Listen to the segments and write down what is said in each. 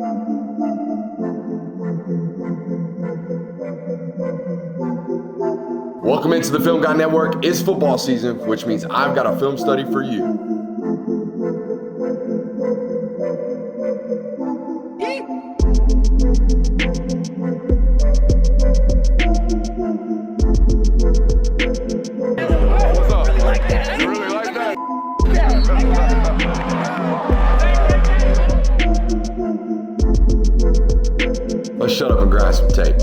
Welcome into the Film Guy Network. It's football season, which means I've got a film study for you. What's up? You really like that? Let's shut up and grab some tape.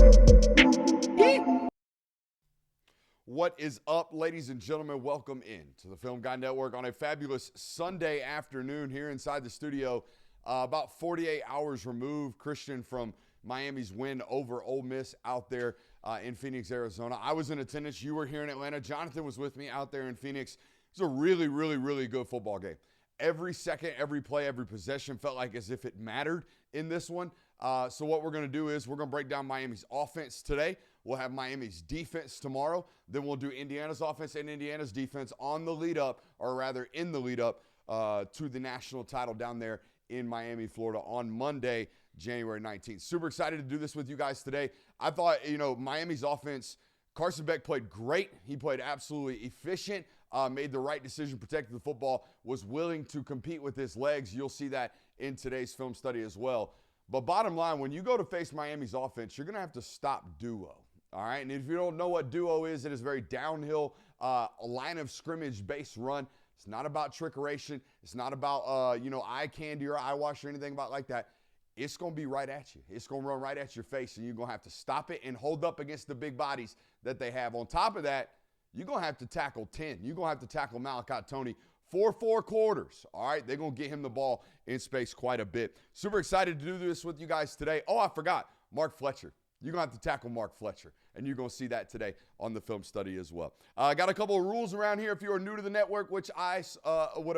What is up, ladies and gentlemen? Welcome in to the Film Guy Network on a fabulous Sunday afternoon here inside the studio. About 48 hours removed, Christian, from Miami's win over Ole Miss out there in Phoenix, Arizona. I was in attendance. You were here in Atlanta. Jonathan was with me out there in Phoenix. It was a really, really, really good football game. Every second, every play, every possession felt like as if it mattered in this one. So what we're going to do is we're going to break down Miami's offense today. We'll have Miami's defense tomorrow. Then we'll do Indiana's offense and Indiana's defense on the lead up, or rather in the lead up to the national title down there in Miami, Florida on Monday, January 19th. Super excited to do this with you guys today. I thought, Miami's offense, Carson Beck played great. He played absolutely efficient, made the right decision, protected the football, was willing to compete with his legs. You'll see that in today's film study as well. But bottom line, when you go to face Miami's offense, you're going to have to stop duo. All right, and if you don't know what duo is, it is a very downhill line of scrimmage-based run. It's not about trickeration. It's not about, eye candy or eyewash or anything about like that. It's going to be right at you. It's going to run right at your face, and you're going to have to stop it and hold up against the big bodies that they have. On top of that, you're going to have to tackle 10. You're going to have to tackle Malachi Tony for 4 quarters. All right, they're going to get him the ball in space quite a bit. Super excited to do this with you guys today. Oh, I forgot, Mark Fletcher. You're going to have to tackle Mark Fletcher, and you're going to see that today on the film study as well. I got a couple of rules around here if you are new to the network, which I would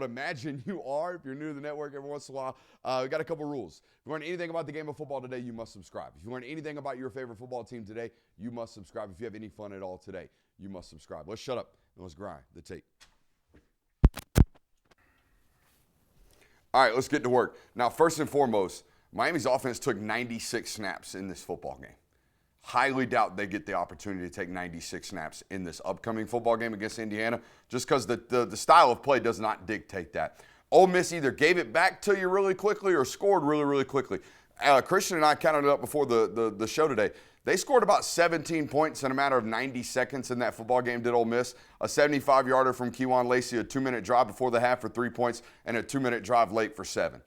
imagine you are if you're new to the network every once in a while. We got a couple of rules. If you learn anything about the game of football today, you must subscribe. If you learn anything about your favorite football team today, you must subscribe. If you have any fun at all today, you must subscribe. Let's shut up and let's grind the tape. All right, let's get to work. Now, first and foremost, Miami's offense took 96 snaps in this football game. Highly doubt they get the opportunity to take 96 snaps in this upcoming football game against Indiana, just because the style of play does not dictate that. Ole Miss either gave it back to you really quickly or scored really, really quickly. Christian and I counted it up before the show today. They scored about 17 points in a matter of 90 seconds in that football game, did Ole Miss. A 75-yarder from Kejuan Lacey, a 2-minute drive before the half for 3 points, and a 2-minute drive late for 7.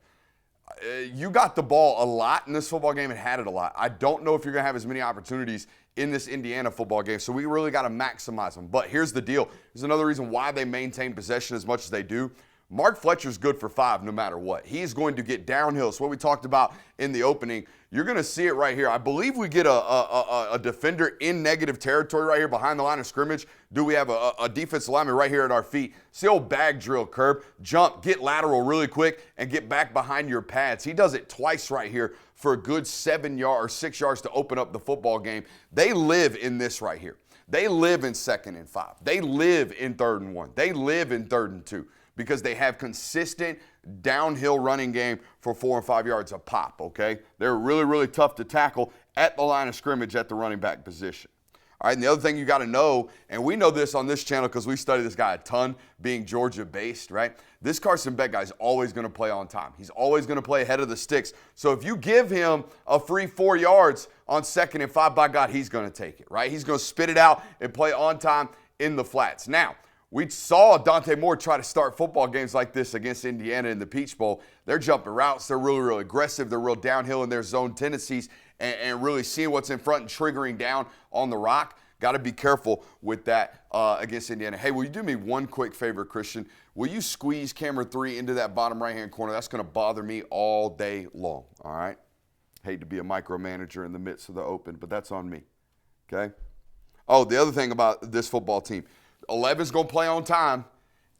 You got the ball a lot in this football game and had it a lot. I don't know if you're going to have as many opportunities in this Indiana football game, so we really got to maximize them. But here's the deal. There's another reason why they maintain possession as much as they do. Mark Fletcher's good for 5 no matter what. He's going to get downhill. So what we talked about in the opening, you're going to see it right here. I believe we get a defender in negative territory right here behind the line of scrimmage. Do we have a defensive lineman right here at our feet? See old bag drill, curb, jump, get lateral really quick, and get back behind your pads. He does it twice right here for a good 7 yards or 6 yards to open up the football game. They live in this right here. They live in 2nd and 5. They live in 3rd and 1. They live in 3rd and 2. Because they have consistent downhill running game for 4 and 5 yards a pop, okay? They're really, really tough to tackle at the line of scrimmage at the running back position. All right, and the other thing you got to know, and we know this on this channel because we study this guy a ton, being Georgia-based, right? This Carson Beck guy is always going to play on time. He's always going to play ahead of the sticks. So if you give him a free 4 yards on 2nd and 5, by God, he's going to take it, right? He's going to spit it out and play on time in the flats. Now, we saw Dante Moore try to start football games like this against Indiana in the Peach Bowl. They're jumping routes. They're really, really aggressive. They're real downhill in their zone tendencies and really seeing what's in front and triggering down on the rock. Got to be careful with that against Indiana. Hey, will you do me one quick favor, Christian? Will you squeeze camera 3 into that bottom right-hand corner? That's going to bother me all day long, all right? Hate to be a micromanager in the midst of the open, but that's on me, okay? Oh, the other thing about this football team, 11's going to play on time.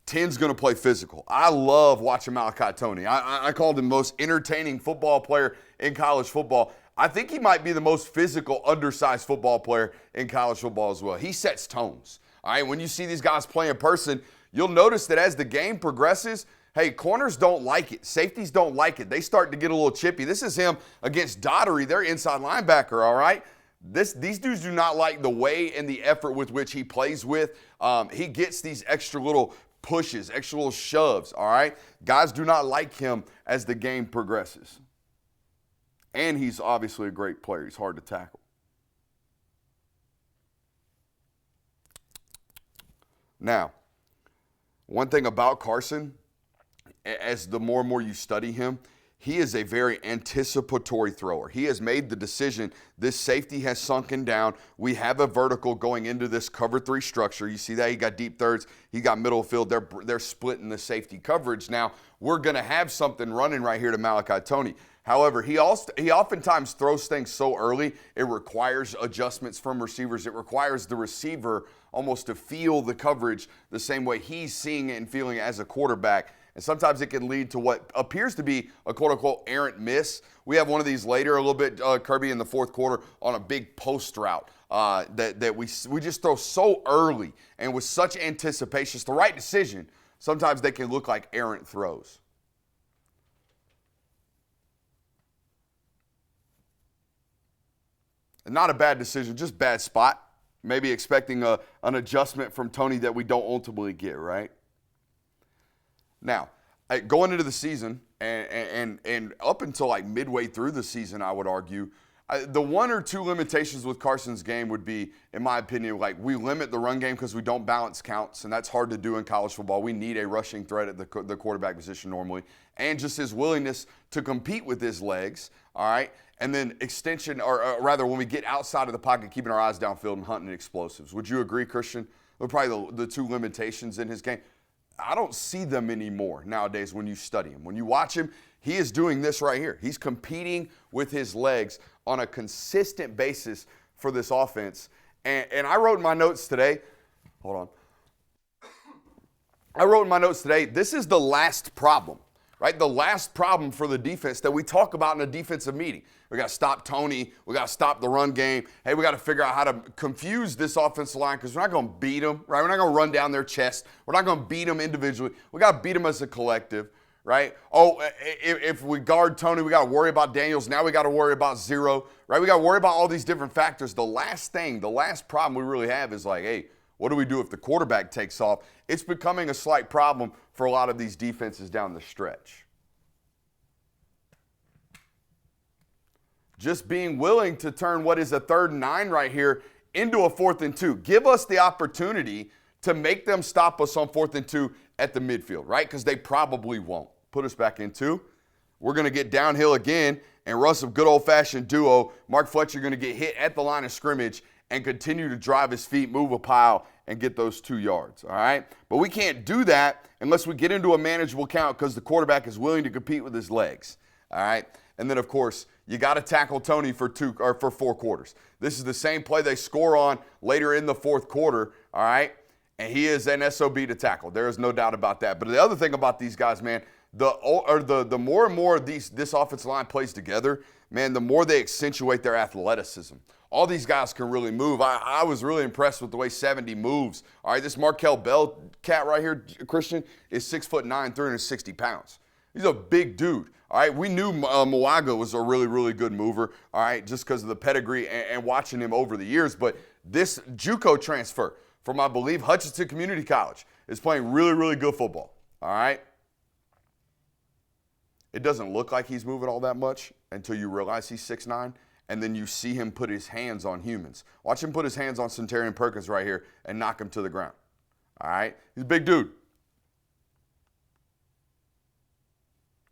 10's going to play physical. I love watching Malachi Tony. I called him the most entertaining football player in college football. I think he might be the most physical, undersized football player in college football as well. He sets tones. All right, when you see these guys play in person, you'll notice that as the game progresses, Hey, corners don't like it. Safeties don't like it. They start to get a little chippy. This is him against Daugherty, their inside linebacker, all right? These dudes do not like the way and the effort with which he plays with. He gets these extra little pushes, extra little shoves, all right? Guys do not like him as the game progresses. And he's obviously a great player. He's hard to tackle. Now, one thing about Carson, as the more and more you study him, he is a very anticipatory thrower. He has made the decision, this safety has sunken down. We have a vertical going into this cover 3 structure. You see that? He got deep thirds. He got middle field. They're splitting the safety coverage. Now, we're going to have something running right here to Malachi Toney. However, he oftentimes throws things so early, it requires adjustments from receivers. It requires the receiver almost to feel the coverage the same way he's seeing it and feeling it as a quarterback. And sometimes it can lead to what appears to be a quote-unquote errant miss. We have one of these later, a little bit, Kirby, in the fourth quarter on a big post route that we just throw so early and with such anticipation. It's the right decision. Sometimes they can look like errant throws. Not a bad decision, just bad spot. Maybe expecting an adjustment from Toney that we don't ultimately get, right? Now, going into the season and up until like midway through the season, I would argue, the one or two limitations with Carson's game would be, in my opinion, like we limit the run game because we don't balance counts, and that's hard to do in college football. We need a rushing threat at the quarterback position normally, and just his willingness to compete with his legs, all right? And then extension, or rather when we get outside of the pocket, keeping our eyes downfield and hunting explosives. Would you agree, Christian? They're probably the two limitations in his game. I don't see them anymore nowadays when you study him. When you watch him, he is doing this right here. He's competing with his legs on a consistent basis for this offense. And I wrote in my notes today, hold on. I wrote in my notes today, this is the last problem, right? The last problem for the defense that we talk about in a defensive meeting. We got to stop Toney. We got to stop the run game. Hey, we got to figure out how to confuse this offensive line because we're not going to beat them, right? We're not going to run down their chest. We're not going to beat them individually. We got to beat them as a collective, right? Oh, if we guard Toney, we got to worry about Daniels. Now we got to worry about Zero, right? We got to worry about all these different factors. The last problem we really have is like, hey, what do we do if the quarterback takes off? It's becoming a slight problem for a lot of these defenses down the stretch. Just being willing to turn what is a 3rd and 9 right here into a 4th and 2. Give us the opportunity to make them stop us on 4th and 2 at the midfield, right? Because they probably won't. Put us back in 2. We're going to get downhill again and run some good old-fashioned duo. Mark Fletcher going to get hit at the line of scrimmage and continue to drive his feet, move a pile, and get those 2 yards, all right? But we can't do that unless we get into a manageable count because the quarterback is willing to compete with his legs, all right? And then, of course, you got to tackle Toney for 4 quarters. This is the same play they score on later in the 4th quarter, all right? And he is an SOB to tackle. There is no doubt about that. But the other thing about these guys, man, the more and more this offensive line plays together, man, the more they accentuate their athleticism. All these guys can really move. I was really impressed with the way 70 moves. All right, this Markel Bell cat right here, Christian, is 6'9", 360 pounds. He's a big dude. All right, we knew Moaga was a really, really good mover, all right, just because of the pedigree and watching him over the years. But this JUCO transfer from, I believe, Hutchinson Community College is playing really, really good football, all right? It doesn't look like he's moving all that much until you realize he's 6'9", and then you see him put his hands on humans. Watch him put his hands on Centurion Perkins right here and knock him to the ground, all right? He's a big dude.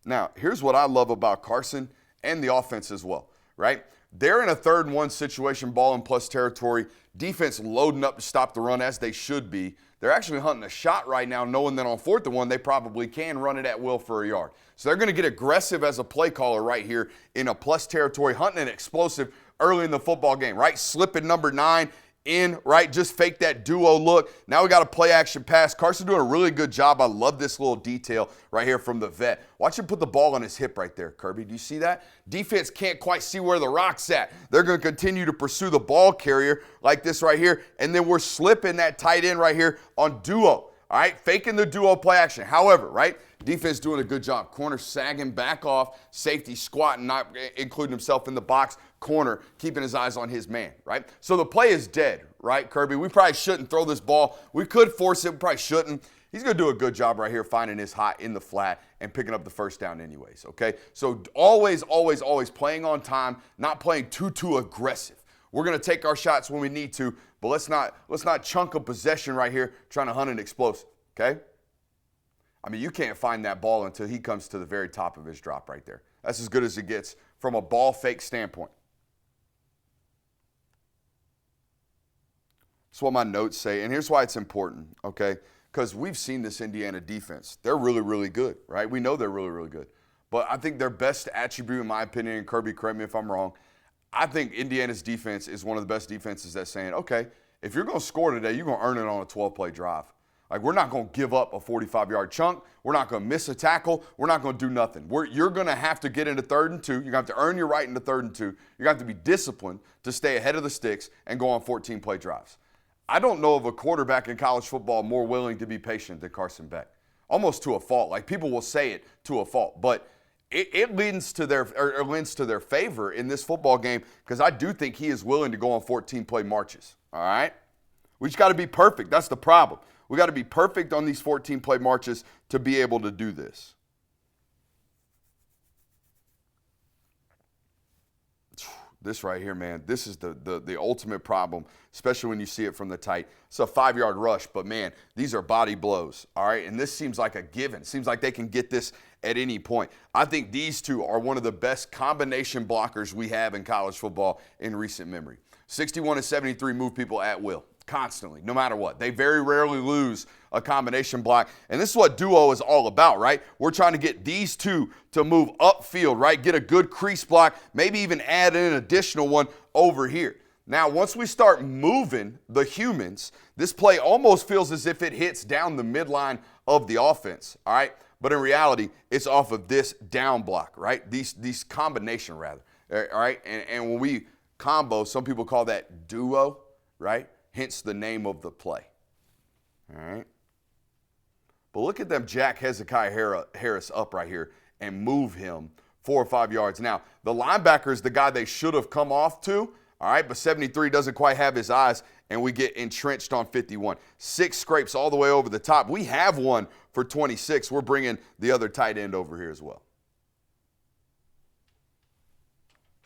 Now, here's what I love about Carson and the offense as well, right? They're in a 3rd and 1 situation, ball in plus territory, defense loading up to stop the run as they should be. They're actually hunting a shot right now, knowing that on 4th and 1, they probably can run it at will for a yard. So they're going to get aggressive as a play caller right here in a plus territory, hunting an explosive early in the football game, right? Slipping number 9 in, right? Just fake that duo look. Now we got a play action pass. Carson doing a really good job. I love this little detail right here from the vet. Watch him put the ball on his hip right there, Kirby. Do you see that? Defense can't quite see where the rock's at. They're going to continue to pursue the ball carrier like this right here, and then we're slipping that tight end right here on duo. all right, faking the duo play action. However, right, defense doing a good job. Corner sagging back off, safety squatting, not including himself in the box. Corner keeping his eyes on his man, right? So the play is dead, right, Kirby? We probably shouldn't throw this ball. We could force it, we probably shouldn't. He's going to do a good job right here finding his hot in the flat and picking up the first down anyways, okay? So always, always, always playing on time, not playing too aggressive. We're going to take our shots when we need to, but let's not chunk a possession right here trying to hunt an explosive, okay? I mean, you can't find that ball until he comes to the very top of his drop right there. That's as good as it gets from a ball fake standpoint. That's what my notes say, and here's why it's important, okay? Because we've seen this Indiana defense. They're really, really good, right? We know they're really, really good. But I think their best attribute, in my opinion, and Kirby, correct me if I'm wrong, I think Indiana's defense is one of the best defenses that's saying, okay, if you're going to score today, you're going to earn it on a 12-play drive. Like, we're not going to give up a 45-yard chunk. We're not going to miss a tackle. We're not going to do nothing. You're going to have to get into 3rd and 2. You're going to have to earn your right into 3rd and 2. You're going to have to be disciplined to stay ahead of the sticks and go on 14-play drives. I don't know of a quarterback in college football more willing to be patient than Carson Beck. Almost to a fault. Like, people will say it to a fault. But it lends to their favor in this football game because I do think he is willing to go on 14-play marches. All right? We just got to be perfect. That's the problem. We got to be perfect on these 14-play marches to be able to do this. This right here, man, this is the ultimate problem, especially when you see it from the tight. It's a 5-yard rush, but, man, these are body blows, all right? And this seems like a given. Seems like they can get this at any point. I think these two are one of the best combination blockers we have in college football in recent memory. 61 and 73 move people at will. Constantly, no matter what. They very rarely lose a combination block. And this is what duo is all about, right? We're trying to get these two to move upfield, right? Get a good crease block, maybe even add in an additional one over here. Now, once we start moving the humans, this play almost feels as if it hits down the midline of the offense, all right? But in reality, it's off of this down block, right? These combination, rather, all right? And when we combo, some people call that duo, right? Hence the name of the play. All right? But look at them jack Hezekiah Harris up right here and move him 4 or 5 yards. Now, the linebacker is the guy they should have come off to, all right? But 73 doesn't quite have his eyes, and we get entrenched on 51. 6 scrapes all the way over the top. We have one for 26. We're bringing the other tight end over here as well.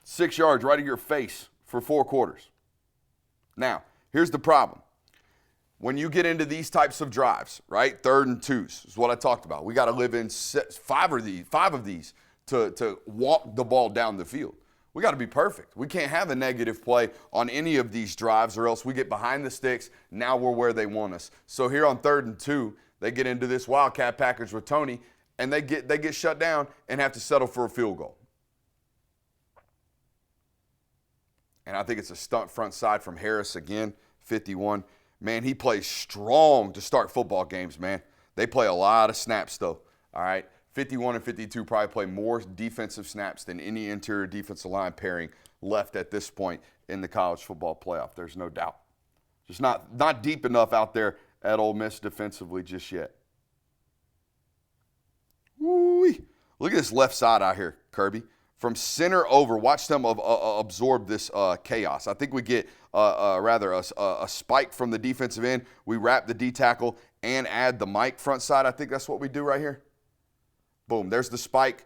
6 yards right in your face for 4 quarters. Now, here's the problem. When you get into these types of drives, right, 3rd and 2s is what I talked about. We got to live in 5 of these to walk the ball down the field. We got to be perfect. We can't have a negative play on any of these drives or else we get behind the sticks. Now we're where they want us. So here on 3rd and 2, they get into this wildcat package with Tony, and they get shut down and have to settle for a field goal. And I think it's a stunt front side from Harris again, 51. Man, he plays strong to start football games, man. They play a lot of snaps, though, all right? 51 and 52 probably play more defensive snaps than any interior defensive line pairing left at this point in the college football playoff. There's no doubt. Just not deep enough out there at Ole Miss defensively just yet. Woo-wee. Look at this left side out here, Kirby. From center over, watch them absorb this chaos. I think we get a spike from the defensive end. We wrap the D tackle and add the Mike front side. I think that's what we do right here. Boom, there's the spike.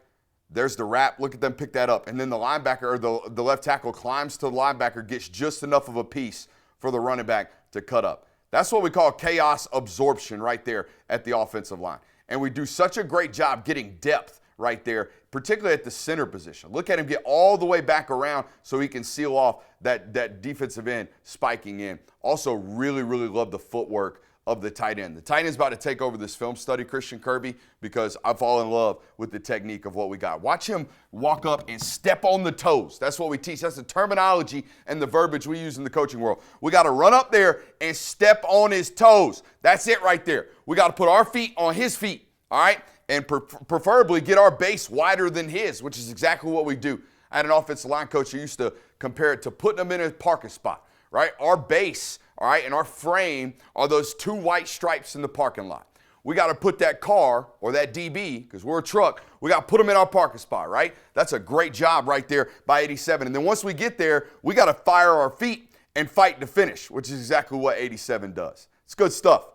There's the wrap. Look at them pick that up. And then the linebacker or the left tackle climbs to the linebacker, gets just enough of a piece for the running back to cut up. That's what we call chaos absorption right there at the offensive line. And we do such a great job getting depth right there, particularly at the center position. Look at him get all the way back around so he can seal off that defensive end spiking in. Also, really, really love the footwork of the tight end. The tight end's about to take over this film study, Christian Kirby, because I fall in love with the technique of what we got. Watch him walk up and step on the toes. That's what we teach. That's the terminology and the verbiage we use in the coaching world. We got to run up there and step on his toes. That's it right there. We got to put our feet on his feet, all right? And preferably get our base wider than his, which is exactly what we do. I had an offensive line coach who used to compare it to putting them in a parking spot, right? Our base, all right? And our frame are those 2 white stripes in the parking lot. We got to put that car or that DB, because we're a truck, we got to put them in our parking spot, right? That's a great job right there by 87. And then once we get there, we got to fire our feet and fight to finish, which is exactly what 87 does. It's good stuff,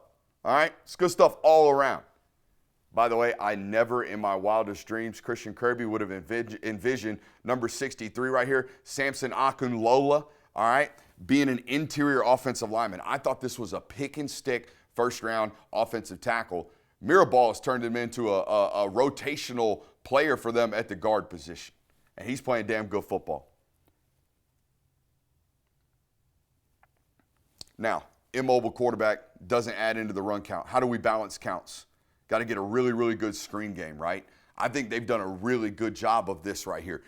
all right? It's good stuff all around. By the way, I never in my wildest dreams, Christian Kirby would have envisioned number 63 right here, Samson Akunlola, all right, being an interior offensive lineman. I thought this was a pick and stick first-round offensive tackle. Mirabal has turned him into a rotational player for them at the guard position, and he's playing damn good football. Now, immobile quarterback doesn't add into the run count. How do we balance counts? Got to get a really, really good screen game, right? I think they've done a really good job of this right here.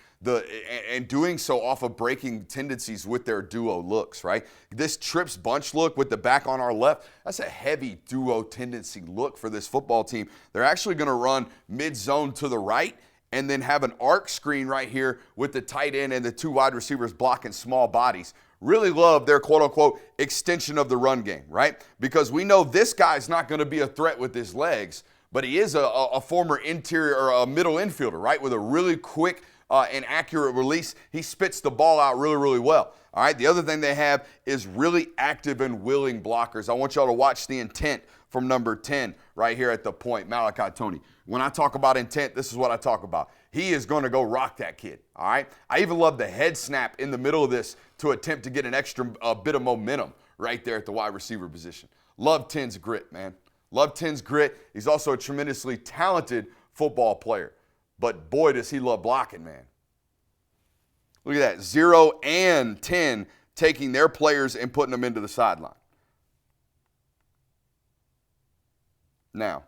And doing so off of breaking tendencies with their duo looks, right? This trips bunch look with the back on our left, that's a heavy duo tendency look for this football team. They're actually going to run mid-zone to the right and then have an arc screen right here with the tight end and the 2 wide receivers blocking small bodies. Really love their quote-unquote extension of the run game, right? Because we know this guy's not going to be a threat with his legs, but he is a former interior or a middle infielder, right, with a really quick and accurate release. He spits the ball out really, really well. All right, the other thing they have is really active and willing blockers. I want y'all to watch the intent from number 10 right here at the point, Malachi Toney. When I talk about intent, this is what I talk about. He is going to go rock that kid, all right? I even love the head snap in the middle of this to attempt to get an extra bit of momentum right there at the wide receiver position. Love 10's grit, man. Love 10's grit. He's also a tremendously talented football player. But boy, does he love blocking, man. Look at that. 0 and 10 taking their players and putting them into the sideline. Now,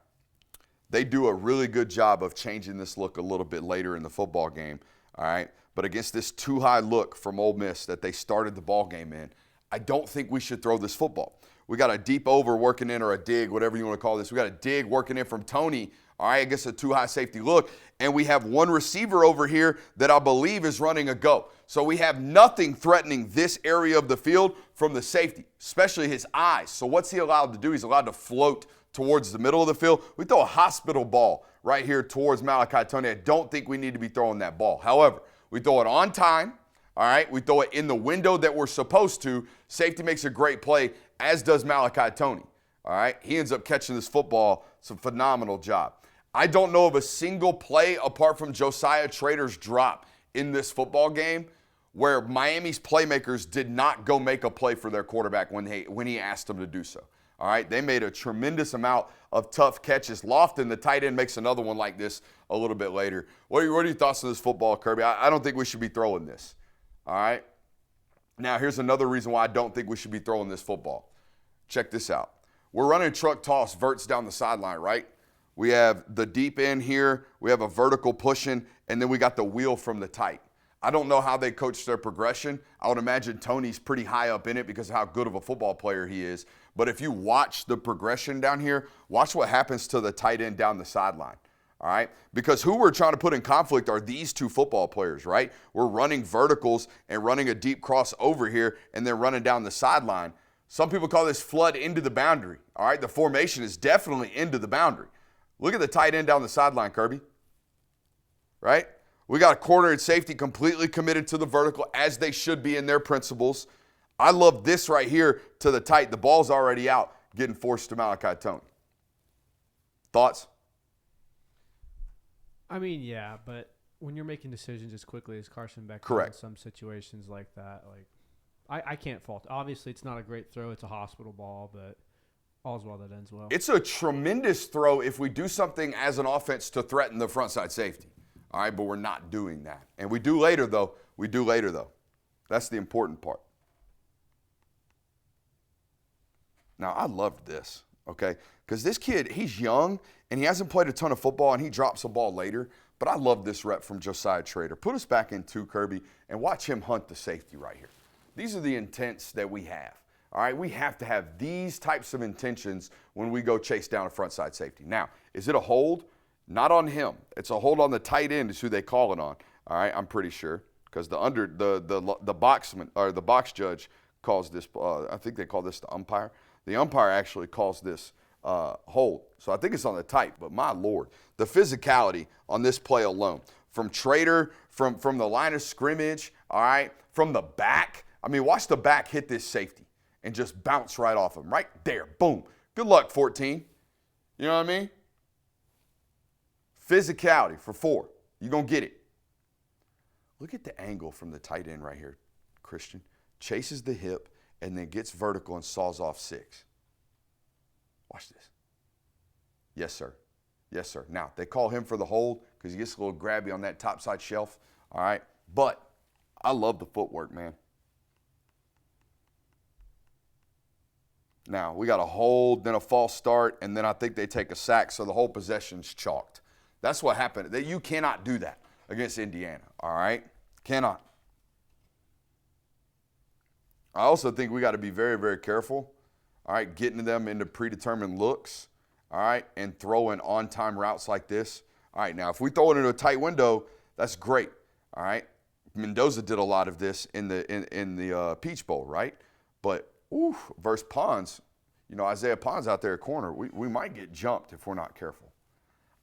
they do a really good job of changing this look a little bit later in the football game, all right? But against this too high look from Ole Miss that they started the ball game in, I don't think we should throw this football. We got a deep over working in, or a dig, whatever you want to call this. We got a dig working in from Toney, all right, against a too high safety look. And we have one receiver over here that I believe is running a go. So we have nothing threatening this area of the field from the safety, especially his eyes. So what's he allowed to do? He's allowed to float towards the middle of the field. We throw a hospital ball right here towards Malachi Toney. I don't think we need to be throwing that ball. However, we throw it on time, all right? We throw it in the window that we're supposed to. Safety makes a great play, as does Malachi Toney, all right? He ends up catching this football. It's a phenomenal job. I don't know of a single play apart from Josiah Trader's drop in this football game where Miami's playmakers did not go make a play for their quarterback when he asked them to do so. All right, they made a tremendous amount of tough catches. Lofton, the tight end, makes another one like this a little bit later. What are your thoughts on this football, Kirby? I don't think we should be throwing this. All right? Now, here's another reason why I don't think we should be throwing this football. Check this out. We're running truck toss verts down the sideline, right? We have the deep end here. We have a vertical pushing, and then we got the wheel from the tight. I don't know how they coach their progression. I would imagine Toney's pretty high up in it because of how good of a football player he is. But if you watch the progression down here, watch what happens to the tight end down the sideline, all right? Because who we're trying to put in conflict are these two football players, right? We're running verticals and running a deep cross over here and then running down the sideline. Some people call this flood into the boundary, all right? The formation is definitely into the boundary. Look at the tight end down the sideline, Kirby, right? We got a corner and safety completely committed to the vertical, as they should be in their principles. I love this right here to the tight. The ball's already out, getting forced to Malachi Toney. Thoughts? I mean, yeah, but when you're making decisions as quickly as Carson Beck Correct. in some situations like that, I can't fault. Obviously, it's not a great throw. It's a hospital ball, but all's well that ends well. It's a tremendous throw if we do something as an offense to threaten the front side safety. All right, but we're not doing that. And we do later, though. That's the important part. Now, I loved this, okay? Because this kid, he's young, and he hasn't played a ton of football, and he drops a ball later. But I love this rep from Josiah Trader. Put us back in two, Kirby, and watch him hunt the safety right here. These are the intents that we have. All right, we have to have these types of intentions when we go chase down a front side safety. Now, is it a hold? Not on him. It's a hold on the tight end is who they call it on. All right, I'm pretty sure because the boxman or the box judge calls this, I think they call this the umpire. The umpire actually calls this hold. So I think it's on the tight, but my Lord, the physicality on this play alone, from Trader, from the line of scrimmage, all right, from the back. I mean, watch the back hit this safety and just bounce right off him. Right there, boom. Good luck, 14. You know what I mean? Physicality for 4. You're going to get it. Look at the angle from the tight end right here, Christian. Chases the hip and then gets vertical and saws off 6. Watch this. Yes, sir. Yes, sir. Now, they call him for the hold because he gets a little grabby on that topside shelf. All right. But I love the footwork, man. Now, we got a hold, then a false start, and then I think they take a sack, so the whole possession's chalked. That's what happened. You cannot do that against Indiana, all right? Cannot. I also think we got to be very, very careful, all right, getting them into predetermined looks, all right, and throwing on-time routes like this. All right, now, if we throw it into a tight window, that's great, all right? Mendoza did a lot of this in the Peach Bowl, right? But versus Pons, Isaiah Pons out there at corner, we might get jumped if we're not careful.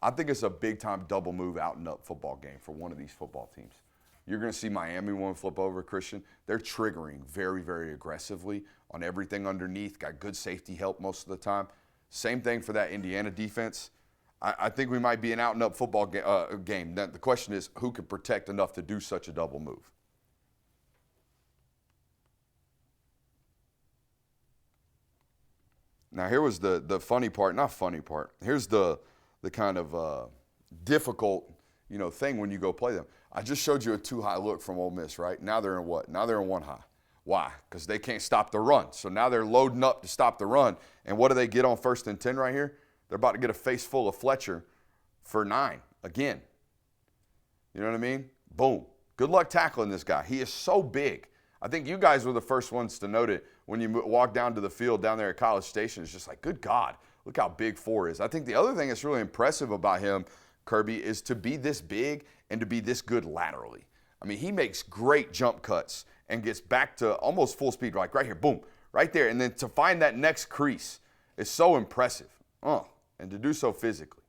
I think it's a big-time double move out and up football game for one of these football teams. You're going to see Miami one flip over, Christian. They're triggering very, very aggressively on everything underneath, got good safety help most of the time. Same thing for that Indiana defense. I think we might be an out and up football game. Now, the question is, who can protect enough to do such a double move? Now, here was the funny part, not funny part. Here's the kind of difficult, thing when you go play them. I just showed you a 2-high look from Ole Miss, right? Now they're in what? Now they're in 1-high. Why? Because they can't stop the run. So now they're loading up to stop the run. And what do they get on 1st and 10 right here? They're about to get a face full of Fletcher for 9 again. You know what I mean? Boom. Good luck tackling this guy. He is so big. I think you guys were the first ones to note it when you walk down to the field down there at College Station. It's just like, good God, look how big 4 is. I think the other thing that's really impressive about him, Kirby, is to be this big and to be this good laterally. I mean, he makes great jump cuts and gets back to almost full speed, like right here, boom, right there. And then to find that next crease is so impressive. And to do so physically.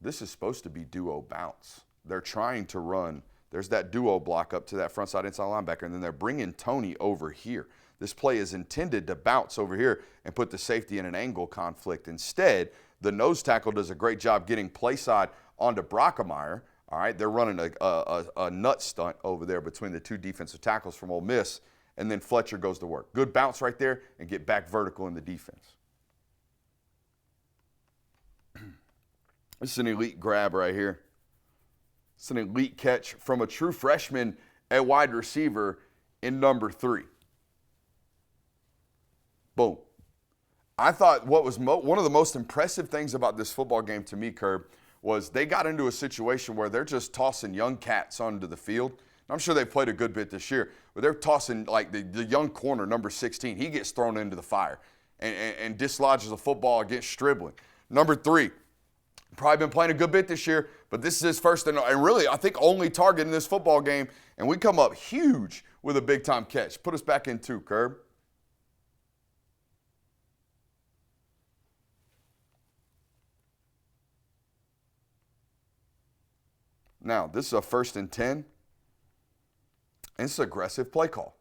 This is supposed to be duo bounce. They're trying to run. There's that duo block up to that front side inside linebacker, and then they're bringing Tony over here. This play is intended to bounce over here and put the safety in an angle conflict. Instead, the nose tackle does a great job getting play side onto Brockemeyer. All right, they're running a nut stunt over there between the 2 defensive tackles from Ole Miss, and then Fletcher goes to work. Good bounce right there and get back vertical in the defense. This is an elite grab right here. It's an elite catch from a true freshman at wide receiver in number 3. Boom. I thought what was one of the most impressive things about this football game to me, Curb, was they got into a situation where they're just tossing young cats onto the field. I'm sure they played a good bit this year, but they're tossing like the young corner, number 16. He gets thrown into the fire and dislodges a football against Stribling. Number 3, probably been playing a good bit this year, but this is his first and really, I think, only target in this football game, and we come up huge with a big-time catch. Put us back in 2, Curb. Now, this is a 1st and 10. And it's an aggressive play call.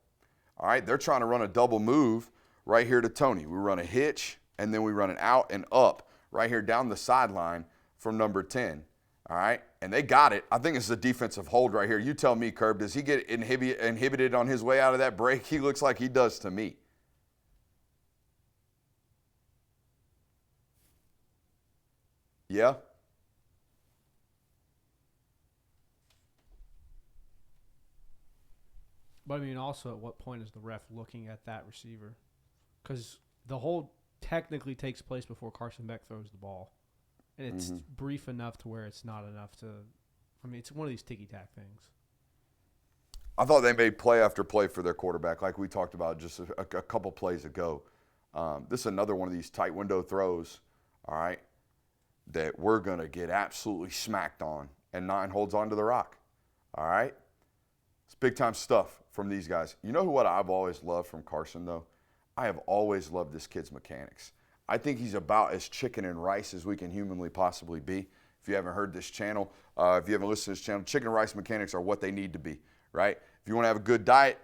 All right, they're trying to run a double move right here to Tony. We run a hitch, and then we run an out and up right here down the sideline from number 10. All right, and they got it. I think it's a defensive hold right here. You tell me, Curb, does he get inhibited on his way out of that break? He looks like he does to me. Yeah? But I mean, also, at what point is the ref looking at that receiver? Because the hold technically takes place before Carson Beck throws the ball. And it's brief enough to where it's not enough to – I mean, it's one of these ticky-tack things. I thought they made play after play for their quarterback, like we talked about just a couple plays ago. This is another one of these tight window throws, all right, that we're going to get absolutely smacked on, and 9 holds on to the rock. All right? It's big-time stuff from these guys. You know what I've always loved from Carson, though? I have always loved this kid's mechanics. I think he's about as chicken and rice as we can humanly possibly be. If you haven't heard this channel, if you haven't listened to this channel, chicken and rice mechanics are what they need to be, right? If you want to have a good diet,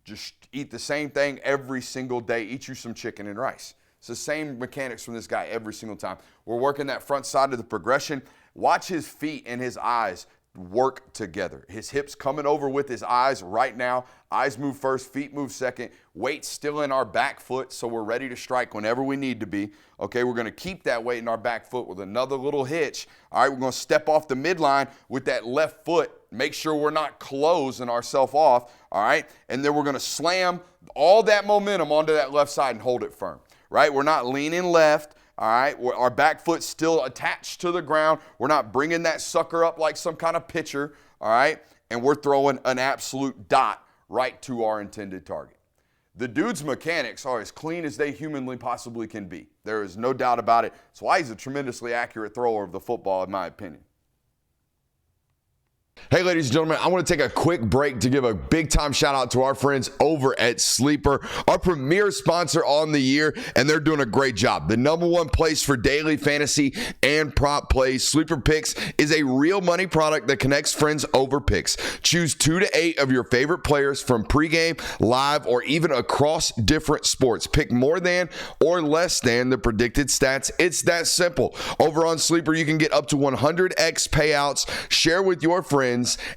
just eat the same thing every single day. Eat you some chicken and rice. It's the same mechanics from this guy every single time. We're working that front side of the progression. Watch his feet and his eyes work together. His hips coming over with his eyes right now. Eyes move first, feet move second. Weight still in our back foot, so we're ready to strike whenever we need to be. Okay, we're going to keep that weight in our back foot with another little hitch. All right, we're going to step off the midline with that left foot. Make sure we're not closing ourselves off. All right, and then we're going to slam all that momentum onto that left side and hold it firm. Right, we're not leaning left. All right, our back foot's still attached to the ground. We're not bringing that sucker up like some kind of pitcher, all right? And we're throwing an absolute dot right to our intended target. The dude's mechanics are as clean as they humanly possibly can be. There is no doubt about it. That's why he's a tremendously accurate thrower of the football, in my opinion. Hey, ladies and gentlemen, I want to take a quick break to give a big time shout out to our friends over at Sleeper, our premier sponsor on the year, and they're doing a great job. The #1 place for daily fantasy and prop plays. Sleeper Picks is a real money product that connects friends over picks. Choose 2 to 8 of your favorite players from pregame, live, or even across different sports. Pick more than or less than the predicted stats. It's that simple. Over on Sleeper, you can get up to 100x payouts, share with your friends,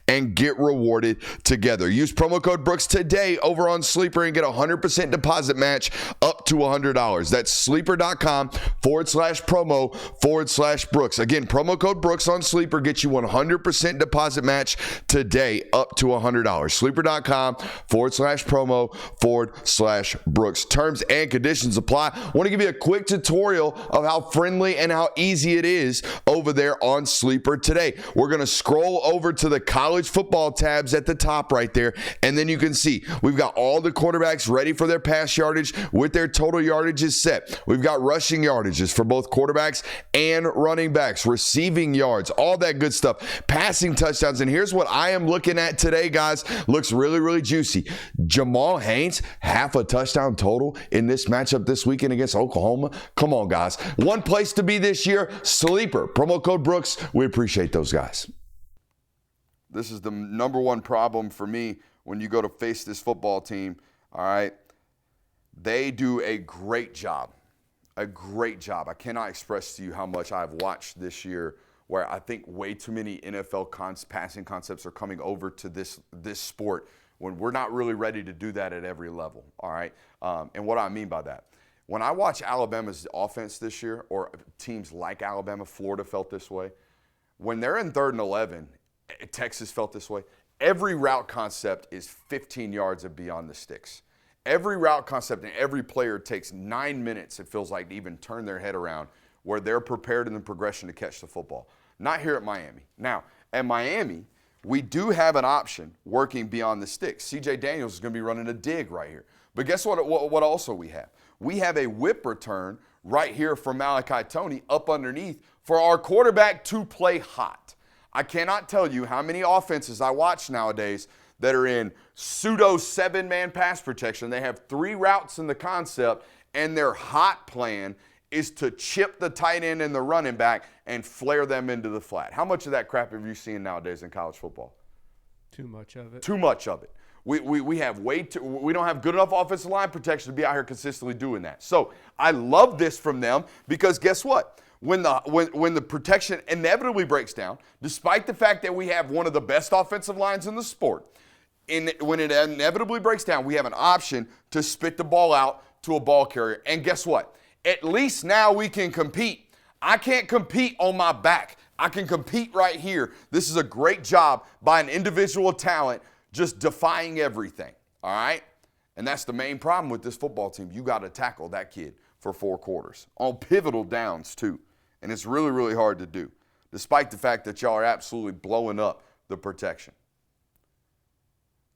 and get rewarded together. Use promo code Brooks today over on Sleeper and get a 100% deposit match up to $100. That's sleeper.com/promo/Brooks. Again, promo code Brooks on Sleeper gets you 100% deposit match today up to $100. Sleeper.com/promo/Brooks. Terms and conditions apply. I want to give you a quick tutorial of how friendly and how easy it is over there on Sleeper today. We're going to scroll over to the college football tabs at the top right there, and then you can see we've got all the quarterbacks ready for their pass yardage with their total yardages set. We've got rushing yardages for both quarterbacks and running backs, receiving yards, all that good stuff, passing touchdowns. And here's what I am looking at today, guys. Looks really, really juicy. Jamal Haynes, half a touchdown total in this matchup this weekend against Oklahoma. Come on, guys. One place to be this year, Sleeper. Promo code Brooks. We appreciate those guys. This is the #1 problem for me when you go to face this football team, all right? They do a great job, a great job. I cannot express to you how much I've watched this year where I think way too many NFL passing concepts are coming over to this sport when we're not really ready to do that at every level, all right? And what I mean by that, when I watch Alabama's offense this year, or teams like Alabama, Florida felt this way, when they're in 3rd and 11, Texas felt this way. Every route concept is 15 yards and beyond the sticks. Every route concept and every player takes 9 minutes, it feels like, to even turn their head around where they're prepared in the progression to catch the football. Not here at Miami. Now, at Miami, we do have an option working beyond the sticks. C.J. Daniels is going to be running a dig right here. But guess what also we have? We have a whip return right here from Malachi Toney up underneath for our quarterback to play hot. I cannot tell you how many offenses I watch nowadays that are in pseudo 7-man pass protection. They have 3 routes in the concept, and their hot plan is to chip the tight end and the running back and flare them into the flat. How much of that crap have you seen nowadays in college football? Too much of it. Too much of it. We have we don't have good enough offensive line protection to be out here consistently doing that. So I love this from them because guess what? When the protection inevitably breaks down, despite the fact that we have one of the best offensive lines in the sport, when it inevitably breaks down, we have an option to spit the ball out to a ball carrier. And guess what? At least now we can compete. I can't compete on my back. I can compete right here. This is a great job by an individual talent just defying everything, all right? And that's the main problem with this football team. You got to tackle that kid for 4 quarters on pivotal downs too. And it's really, really hard to do, despite the fact that y'all are absolutely blowing up the protection.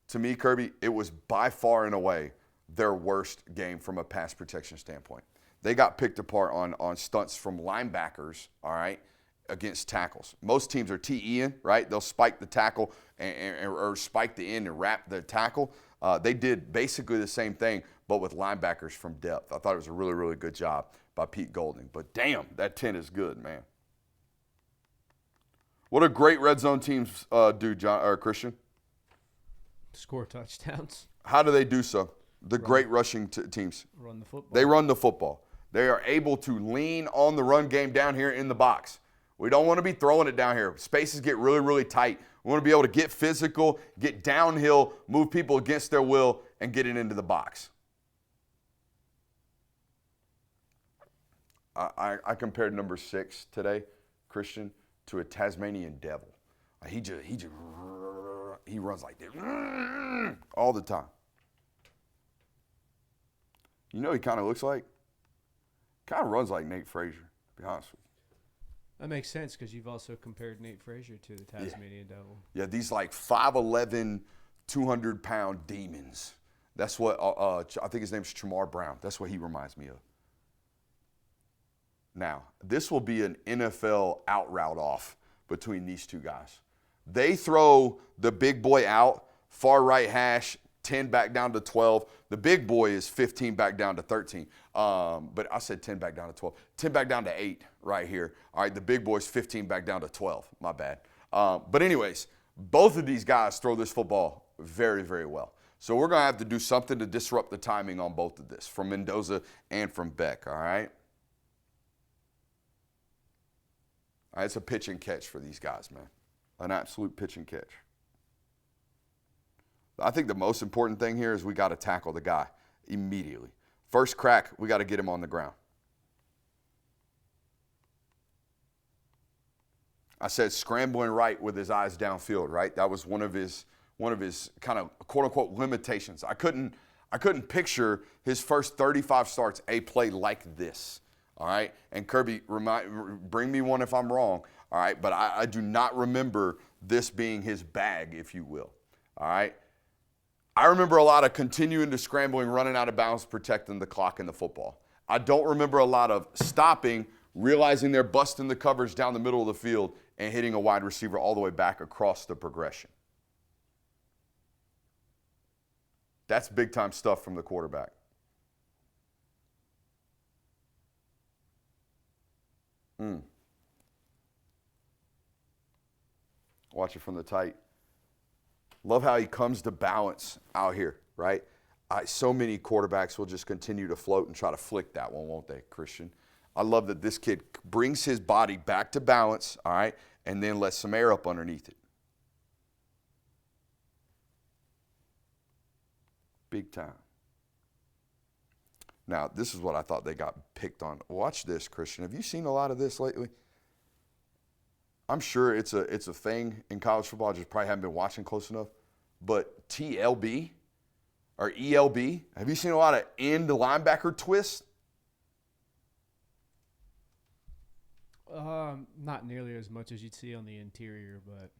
To me, Kirby, it was by far and away their worst game from a pass protection standpoint. They got picked apart on stunts from linebackers, all right, against tackles. Most teams are TEing, right? They'll spike the tackle or spike the end and wrap the tackle. They did basically the same thing, but with linebackers from depth. I thought it was a really, really good job by Pete Golding. But damn, that 10 is good, man. What do great red zone teams do, John or Christian? Score touchdowns. How do they do so? The great rushing teams. Run the football. They run the football. They are able to lean on the run game down here in the box. We don't want to be throwing it down here. Spaces get really, really tight. We want to be able to get physical, get downhill, move people against their will, and get it into the box. I compared number 6 today, Christian, to a Tasmanian devil. He runs like this all the time. You know he kind of looks like? Kind of runs like Nate Frazier, to be honest with you. That makes sense because you've also compared Nate Frazier to the Tasmanian Devil. Yeah, these like 5'11", 200-pound demons. That's what, I think his name's Chamar Brown. That's what he reminds me of. Now, this will be an NFL out route off between these two guys. They throw the big boy out, far right hash, 10 back down to 12. The big boy is 15 back down to 13. But I said 10 back down to 12. 10 back down to 8 right here. All right, the big boy's 15 back down to 12. My bad. But anyways, both of these guys throw this football very, very well. So we're going to have to do something to disrupt the timing on both of this, from Mendoza and from Beck, all right? All right, it's a pitch and catch for these guys, man. An absolute pitch and catch. I think the most important thing here is we got to tackle the guy immediately. First crack, we got to get him on the ground. I said scrambling right with his eyes downfield, right? That was one of his kind of quote unquote limitations. I couldn't picture his first 35 starts a play like this. All right, and Kirby, bring me one if I'm wrong. All right, but I do not remember this being his bag, if you will. All right. I remember a lot of continuing to scrambling, running out of bounds, protecting the clock in the football. I don't remember a lot of stopping, realizing they're busting the covers down the middle of the field and hitting a wide receiver all the way back across the progression. That's big-time stuff from the quarterback. Watch it from the tight. Love how he comes to balance out here, right? So many quarterbacks will just continue to float and try to flick that one, won't they, Christian? I love that this kid brings his body back to balance, all right, and then lets some air up underneath it. Big time. Now, this is what I thought they got picked on. Watch this, Christian. Have you seen a lot of this lately? I'm sure it's a thing in college football. I just probably haven't been watching close enough. But TLB or ELB, have you seen a lot of end linebacker twists? Not nearly as much as you'd see on the interior, but.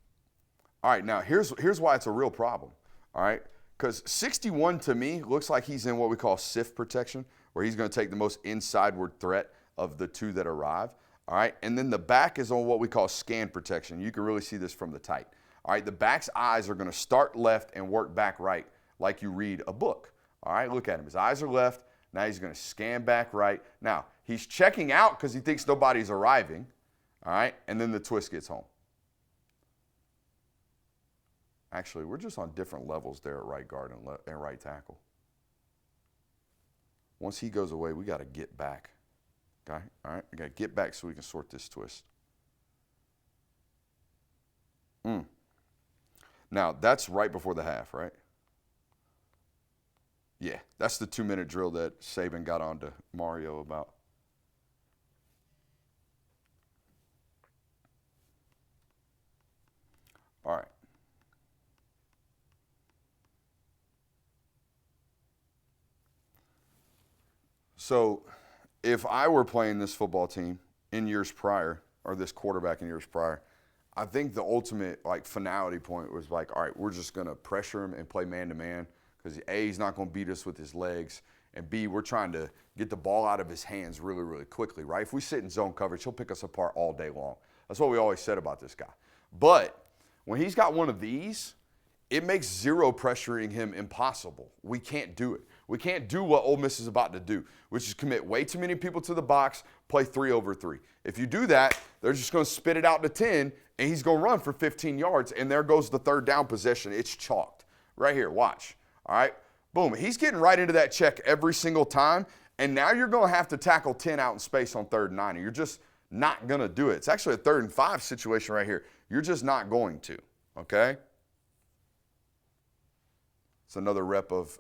All right, now here's why it's a real problem. All right, because 61 to me looks like he's in what we call SIF protection, where he's going to take the most insideward threat of the two that arrive. All right, and then the back is on what we call scan protection. You can really see this from the tight. All right, the back's eyes are going to start left and work back right like you read a book. All right, look at him. His eyes are left. Now he's going to scan back right. Now, he's checking out because he thinks nobody's arriving. All right, and then the twist gets home. Actually, we're just on different levels there at right guard and right tackle. Once he goes away, we got to get back. Okay? All right? We got to get back so we can sort this twist. Now, that's right before the half, right? Yeah, that's the 2-minute drill that Saban got on to Mario about. All right. So, if I were playing this football team in years prior, or this quarterback in years prior, I think the ultimate finality point was all right, we're just going to pressure him and play man-to-man because A, he's not going to beat us with his legs, and B, we're trying to get the ball out of his hands really, really quickly, right? If we sit in zone coverage, he'll pick us apart all day long. That's what we always said about this guy. But when he's got one of these, it makes zero pressuring him impossible. We can't do it. We can't do what Ole Miss is about to do, which is commit way too many people to the box, play 3 over 3. If you do that, they're just going to spit it out to 10, and he's going to run for 15 yards, and there goes the third down possession. It's chalked. Right here, watch. All right? Boom. He's getting right into that check every single time, and now you're going to have to tackle 10 out in space on 3rd and 9, and you're just not going to do it. It's actually a 3rd and 5 situation right here. You're just not going to, okay? It's another rep of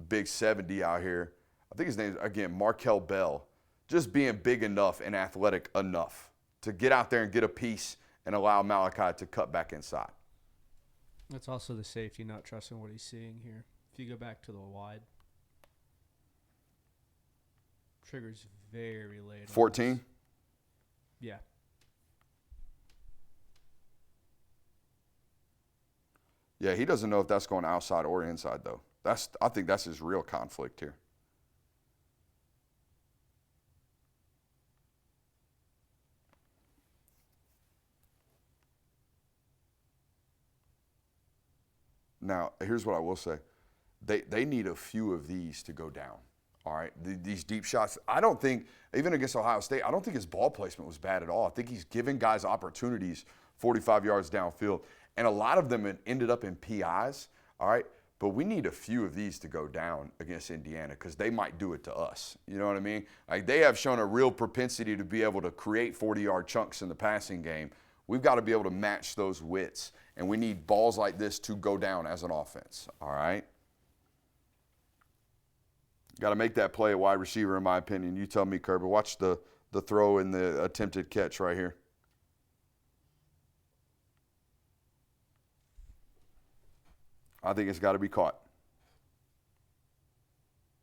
Big 70 out here. I think his name is, again, Markel Bell. Just being big enough and athletic enough to get out there and get a piece and allow Malachi to cut back inside. That's also the safety not trusting what he's seeing here. If you go back to the wide, trigger's very late. 14? Yeah. Yeah, he doesn't know if that's going outside or inside, though. I think that's his real conflict here. Now, here's what I will say. They need a few of these to go down, all right? These deep shots. I don't think, even against Ohio State, I don't think his ball placement was bad at all. I think he's giving guys opportunities 45 yards downfield. And a lot of them ended up in PIs, all right? But we need a few of these to go down against Indiana because they might do it to us. You know what I mean? Like, they have shown a real propensity to be able to create 40-yard chunks in the passing game. We've got to be able to match those wits, and we need balls like this to go down as an offense, all right? Got to make that play at wide receiver, in my opinion. You tell me, Kirby. Watch the throw and the attempted catch right here. I think it's got to be caught.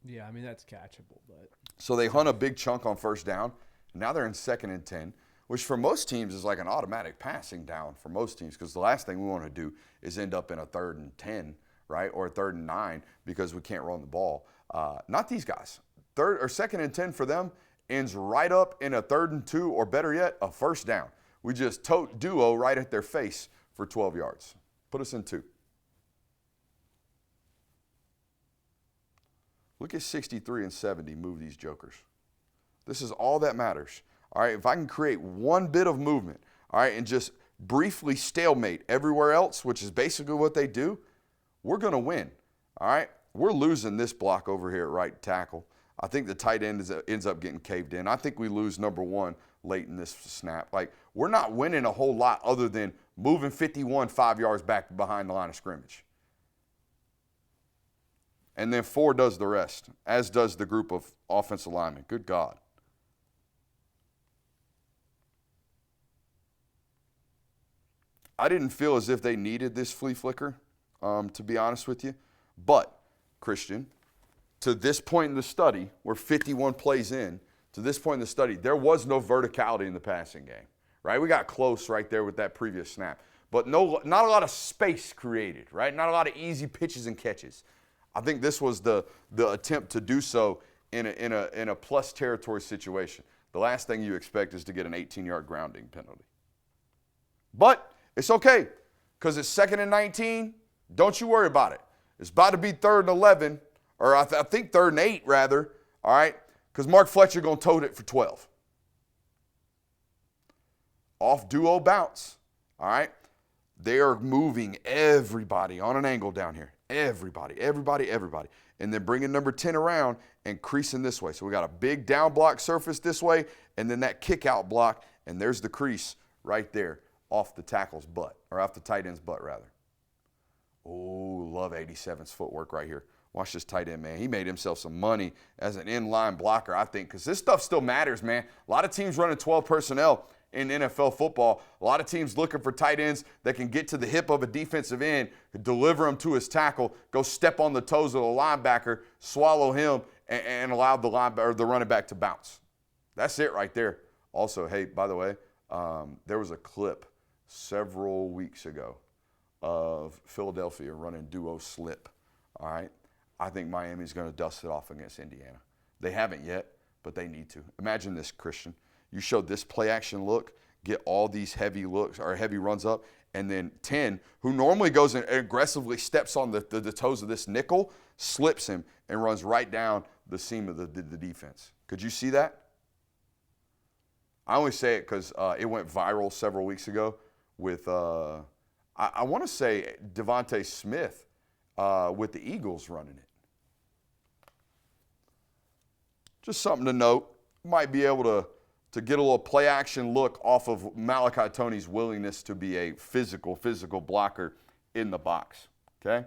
Yeah, I mean, that's catchable. But So they hunt a big chunk on 1st down. Now they're in 2nd and 10, which for most teams is like an automatic passing down for most teams because the last thing we want to do is end up in a 3rd and 10, right, or a 3rd and 9 because we can't run the ball. Not these guys. 2nd and 10 for them ends right up in a 3rd and 2 or better yet, a 1st down. We just tote duo right at their face for 12 yards. Put us in 2. Look at 63 and 70 move these jokers. This is all that matters. All right, if I can create one bit of movement, all right, and just briefly stalemate everywhere else, which is basically what they do, we're going to win. All right, we're losing this block over here at right tackle. I think the tight end ends up getting caved in. I think we lose number 1 late in this snap. Like, we're not winning a whole lot other than moving 51 5 yards back behind the line of scrimmage. And then 4 does the rest, as does the group of offensive linemen. Good God. I didn't feel as if they needed this flea flicker, to be honest with you. But, Christian, to this point in the study, we're 51 plays in, to this point in the study, there was no verticality in the passing game, right? We got close right there with that previous snap. But not a lot of space created, right? Not a lot of easy pitches and catches. I think this was the attempt to do so in a plus territory situation. The last thing you expect is to get an 18-yard grounding penalty. But it's okay because it's 2nd and 19. Don't you worry about it. It's about to be 3rd and 11, or I think 3rd and 8 rather, all right, because Mark Fletcher going to tote it for 12. Off duo bounce, all right. They are moving everybody on an angle down here. Everybody. And then bringing number 10 around and creasing this way. So we got a big down block surface this way, and then that kick out block, and there's the crease right there off the tackle's butt, or off the tight end's butt, rather. Oh, love 87's footwork right here. Watch this tight end, man. He made himself some money as an inline blocker, I think, because this stuff still matters, man. A lot of teams running 12 personnel in NFL football. A lot of teams looking for tight ends that can get to the hip of a defensive end, deliver him to his tackle, go step on the toes of the linebacker, swallow him, and allow the running back to bounce. That's it right there. Also, hey, by the way, there was a clip several weeks ago of Philadelphia running duo slip, all right? I think Miami's going to dust it off against Indiana. They haven't yet, but they need to. Imagine this, Christian. You showed this play action look. get all these heavy looks or heavy runs up. And then 10, who normally goes and aggressively steps on the toes of this nickel, slips him and runs right down the seam of the defense. Could you see that? I only say it because it went viral several weeks ago with, I want to say, Devontae Smith with the Eagles running it. Just something to note. Might be able to get a little play action look off of Malachi Toney's willingness to be a physical blocker in the box. Okay?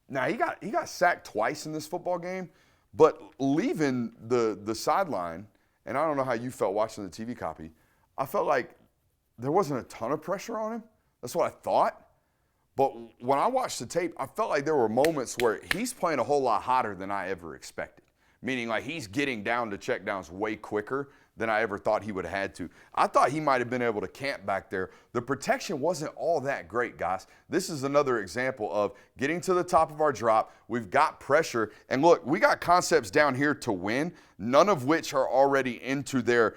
Now, he got sacked twice in this football game, but leaving the sideline, and I don't know how you felt watching the TV copy, I felt like there wasn't a ton of pressure on him. That's what I thought. But when I watched the tape, I felt like there were moments where he's playing a whole lot hotter than I ever expected. Meaning like he's getting down to checkdowns way quicker than I ever thought he would have had to. I thought he might have been able to camp back there. The protection wasn't all that great, guys. This is another example of getting to the top of our drop. We've got pressure. And look, we got concepts down here to win, none of which are already into their,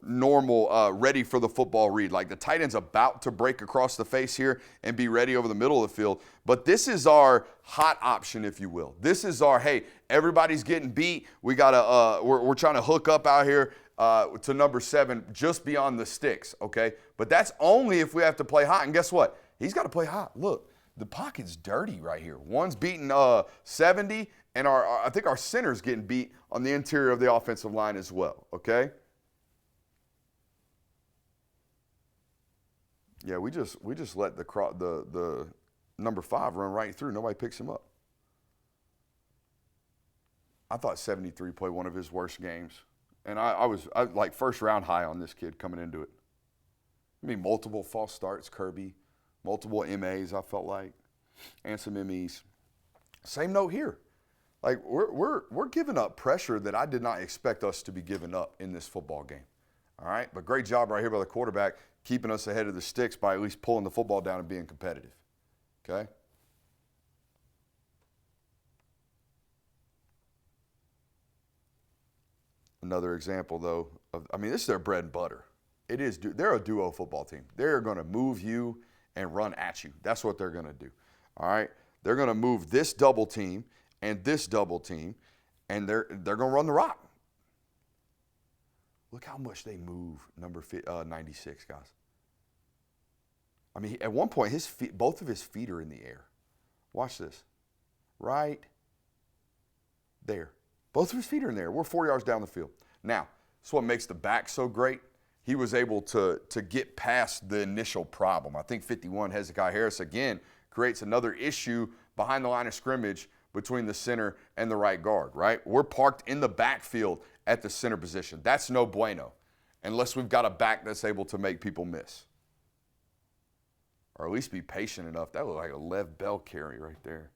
normal ready for the football read. Like the tight end's about to break across the face here and be ready over the middle of the field. But this is our hot option, if you will. This is our, hey, everybody's getting beat. We got we're trying to hook up out here to number 7 just beyond the sticks, okay? But that's only if we have to play hot. And guess what? He's got to play hot. Look, the pocket's dirty right here. One's beating 70, and I think our center's getting beat on the interior of the offensive line as well, okay? Yeah, we just let the number 5 run right through. Nobody picks him up. I thought 73 played one of his worst games. And I was like first round high on this kid coming into it. I mean, multiple false starts, Kirby, multiple MAs, I felt like, and some MEs. Same note here. Like we're giving up pressure that I did not expect us to be giving up in this football game. All right, but great job right here by the quarterback, keeping us ahead of the sticks by at least pulling the football down and being competitive. Okay. Another example, though, this is their bread and butter. It is. They're a duo football team. They're going to move you and run at you. That's what they're going to do. All right? They're going to move this double team and this double team, and they're going to run the rock. Look how much they move number 96, guys. I mean, at one point, both of his feet are in the air. Watch this. Right there. Both of his feet are in there. We're 4 yards down the field. Now, that's what makes the back so great. He was able to get past the initial problem. I think 51, Hezekiah Harris, again, creates another issue behind the line of scrimmage between the center and the right guard, right? We're parked in the backfield at the center position. That's no bueno, unless we've got a back that's able to make people miss. Or at least be patient enough. That looked like a Lev Bell carry right there.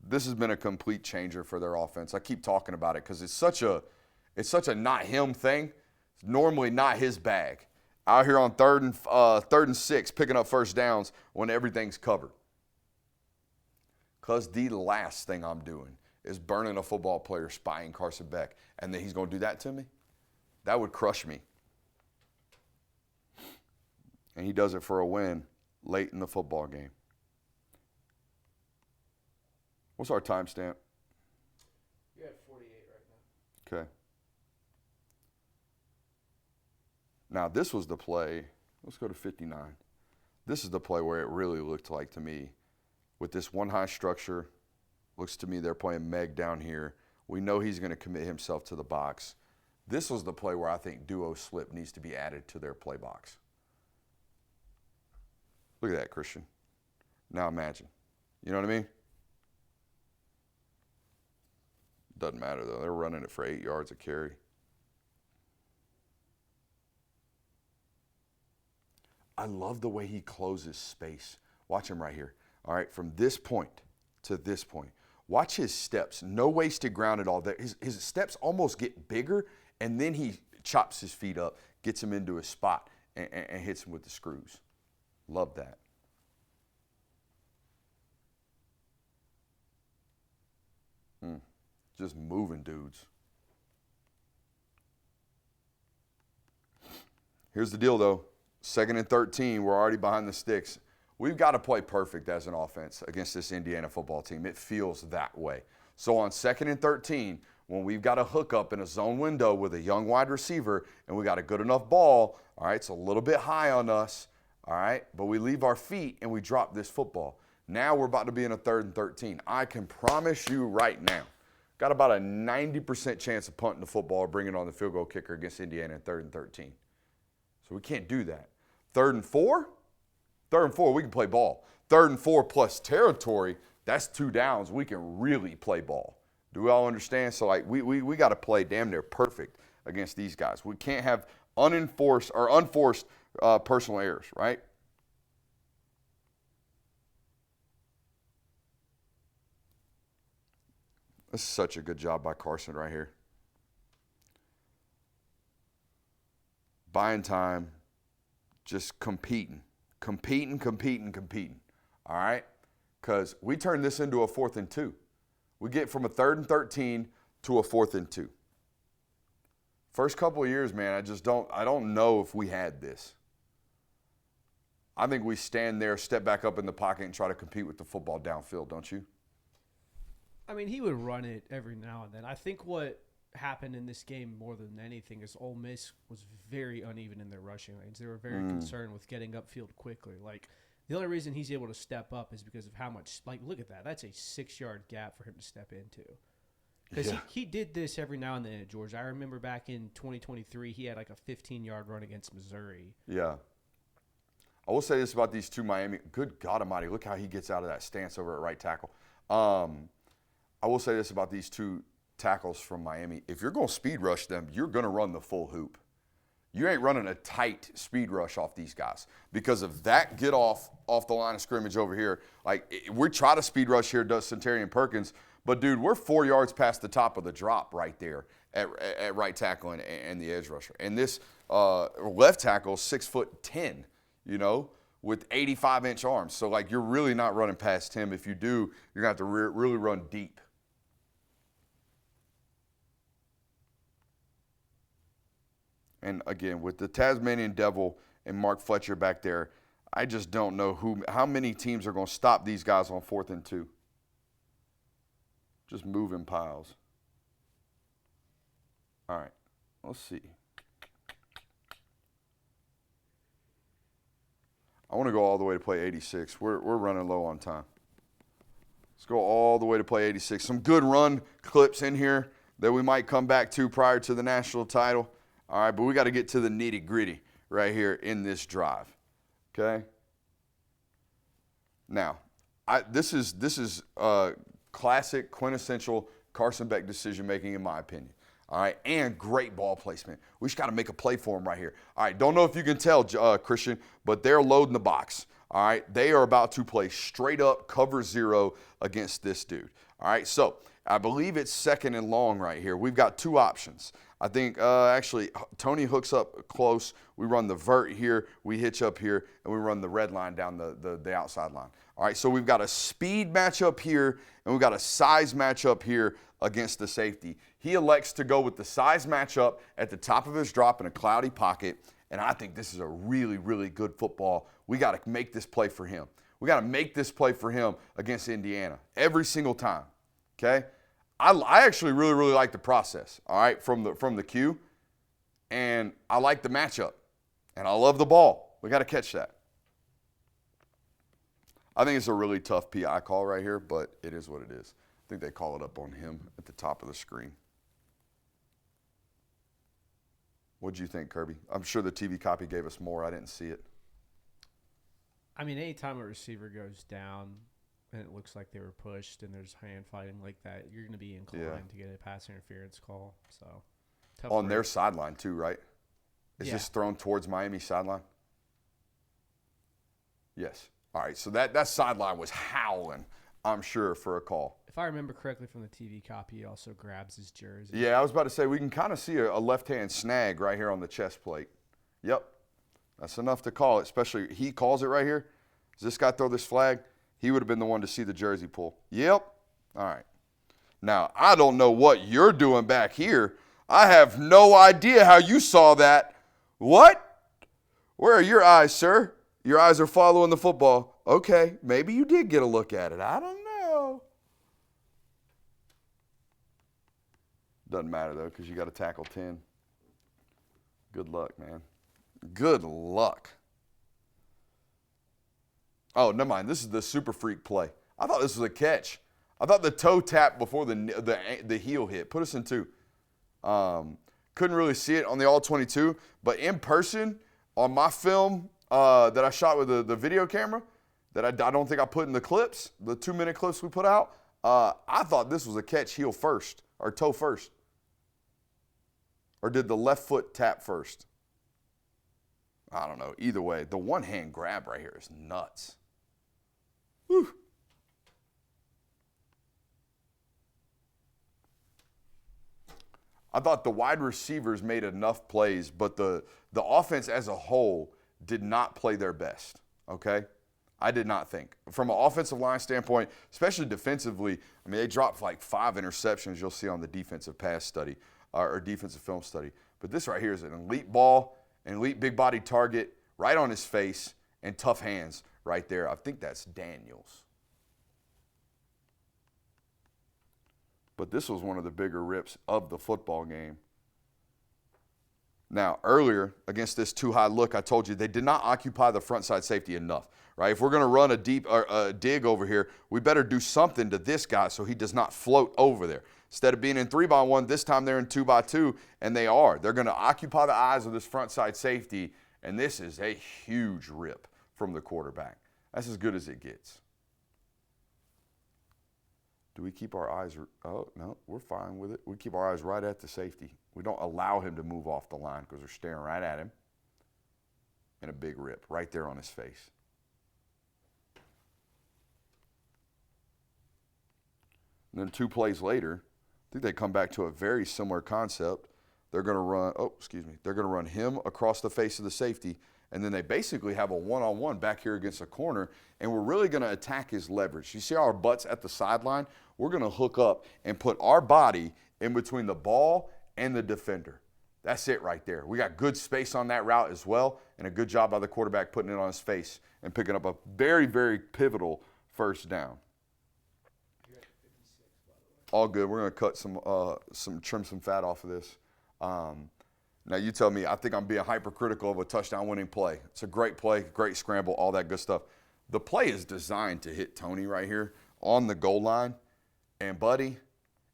This has been a complete changer for their offense. I keep talking about it because it's such a not him thing. It's normally not his bag. Out here on third and 6, picking up first downs when everything's covered. Because the last thing I'm doing is burning a football player spying Carson Beck, and then he's going to do that to me? That would crush me. And he does it for a win late in the football game. What's our timestamp? You're at 48 right now. Okay. Now, this was the play. Let's go to 59. This is the play where it really looked like to me, with this one high structure, looks to me they're playing Meg down here. We know he's going to commit himself to the box. This was the play where I think duo slip needs to be added to their play box. Look at that, Christian. Now imagine. You know what I mean? Doesn't matter, though. They're running it for 8 yards a carry. I love the way he closes space. Watch him right here. All right, from this point to this point. Watch his steps. No wasted ground at all. His steps almost get bigger, and then he chops his feet up, gets him into his spot, and hits him with the screws. Love that. Just moving dudes. Here's the deal, though. 2nd and 13, we're already behind the sticks. We've got to play perfect as an offense against this Indiana football team. It feels that way. So on 2nd and 13, when we've got a hookup in a zone window with a young wide receiver and we got a good enough ball, all right, it's a little bit high on us, all right, but we leave our feet and we drop this football. Now we're about to be in a 3rd and 13. I can promise you right now, got about a 90% chance of punting the football or bringing on the field goal kicker against Indiana in 3rd and 13. So we can't do that. 3rd and 4? 3rd and 4, we can play ball. 3rd and 4 plus territory, that's 2 downs. We can really play ball. Do we all understand? So, like, we got to play damn near perfect against these guys. We can't have unforced personal errors, right? This is such a good job by Carson right here. Buying time, just competing. All right? Because we turn this into a 4th and 2. We get from a 3rd and 13 to a 4th and 2. First couple of years, man, I don't know if we had this. I think we stand there, step back up in the pocket, and try to compete with the football downfield, don't you? I mean, he would run it every now and then. I think what happened in this game more than anything is Ole Miss was very uneven in their rushing lanes. They were very concerned with getting upfield quickly. Like, the only reason he's able to step up is because of how much, like, look at that. That's a 6-yard gap for him to step into. Because he did this every now and then at Georgia. I remember back in 2023, he had like a 15-yard run against Missouri. Yeah. I will say this about these two Miami. Good God Almighty, look how he gets out of that stance over at right tackle. I will say this about these two tackles from Miami. If you're going to speed rush them, you're going to run the full hoop. You ain't running a tight speed rush off these guys because of that get off the line of scrimmage over here. Like, we try to speed rush here, does Centurion Perkins, but, dude, we're 4 yards past the top of the drop right there at right tackle and the edge rusher. And this left tackle, 6'10", you know, with 85-inch arms. So, like, you're really not running past him. If you do, you're going to have to really run deep. And, again, with the Tasmanian Devil and Mark Fletcher back there, I just don't know how many teams are going to stop these guys on 4th and 2. Just moving piles. All right, let's see. I want to go all the way to play 86. We're running low on time. Let's go all the way to play 86. Some good run clips in here that we might come back to prior to the national title. All right, but we got to get to the nitty-gritty right here in this drive, okay? Now, this is classic, quintessential Carson Beck decision-making, in my opinion. All right, and great ball placement. We just got to make a play for him right here. All right, don't know if you can tell, Christian, but they're loading the box. All right, they are about to play straight up cover 0 against this dude. All right, so I believe it's 2nd and long right here. We've got 2 options. I think, actually, Tony hooks up close. We run the vert here. We hitch up here, and we run the red line down the outside line. All right, so we've got a speed matchup here, and we've got a size matchup here against the safety. He elects to go with the size matchup at the top of his drop in a cloudy pocket, and I think this is a really, really good football. We got to make this play for him. We got to make this play for him against Indiana every single time, okay? I actually really, really like the process, all right, from the cue, and I like the matchup, and I love the ball. We got to catch that. I think it's a really tough PI call right here, but it is what it is. I think they call it up on him at the top of the screen. What'd you think, Kirby? I'm sure the TV copy gave us more. I didn't see it. I mean, anytime a receiver goes down and it looks like they were pushed and there's hand fighting like that, you're going to be inclined to get a pass interference call. So tough on their sideline too, right? Is this thrown towards Miami's sideline? Yes. All right, so that sideline was howling, I'm sure, for a call. If I remember correctly from the TV copy, he also grabs his jersey. Yeah, I was about to say, we can kind of see a left-hand snag right here on the chest plate. Yep. That's enough to call it, especially he calls it right here. Does this guy throw this flag? He would have been the one to see the jersey pull. Yep. All right. Now, I don't know what you're doing back here. I have no idea how you saw that. What? Where are your eyes, sir? Your eyes are following the football. Okay, maybe you did get a look at it. I don't know. Doesn't matter, though, because you got to tackle 10. Good luck, man. Good luck. Oh, never mind. This is the super freak play. I thought this was a catch. I thought the toe tap before the heel hit. Put us in 2. Couldn't really see it on the All-22, but in person, on my film that I shot with the video camera, that I don't think I put in the clips, the 2-minute clips we put out, I thought this was a catch heel first, or toe first. Or did the left foot tap first? I don't know. Either way, the one-hand grab right here is nuts. Whew. I thought the wide receivers made enough plays, but the offense as a whole did not play their best, okay? I did not think. From an offensive line standpoint, especially defensively, I mean, they dropped like 5 interceptions you'll see on the defensive pass study or defensive film study. But this right here is an elite ball, an elite big body target right on his face, and tough hands right there. I think that's Daniels. But this was one of the bigger rips of the football game. Now, earlier, against this too high look, I told you they did not occupy the front side safety enough, right? If we're going to run a deep dig over here, we better do something to this guy so he does not float over there. Instead of being in 3-by-1, this time they're in 2-by-2, and they are. They're going to occupy the eyes of this front side safety, and this is a huge rip from the quarterback. That's as good as it gets. Do we keep our eyes? Oh, no, we're fine with it. We keep our eyes right at the safety. We don't allow him to move off the line because we're staring right at him. And a big rip right there on his face. And then 2 plays later, I think they come back to a very similar concept. They're going to run, they're going to run him across the face of the safety, and then they basically have a one-on-one back here against the corner, and we're really going to attack his leverage. You see our butts at the sideline? We're going to hook up and put our body in between the ball and the defender. That's it right there. We got good space on that route as well, and a good job by the quarterback putting it on his face and picking up a very, very pivotal first down. All good. We're going to cut trim some fat off of this. Now you tell me, I think I'm being hypercritical of a touchdown-winning play. It's a great play, great scramble, all that good stuff. The play is designed to hit Tony right here on the goal line, and buddy,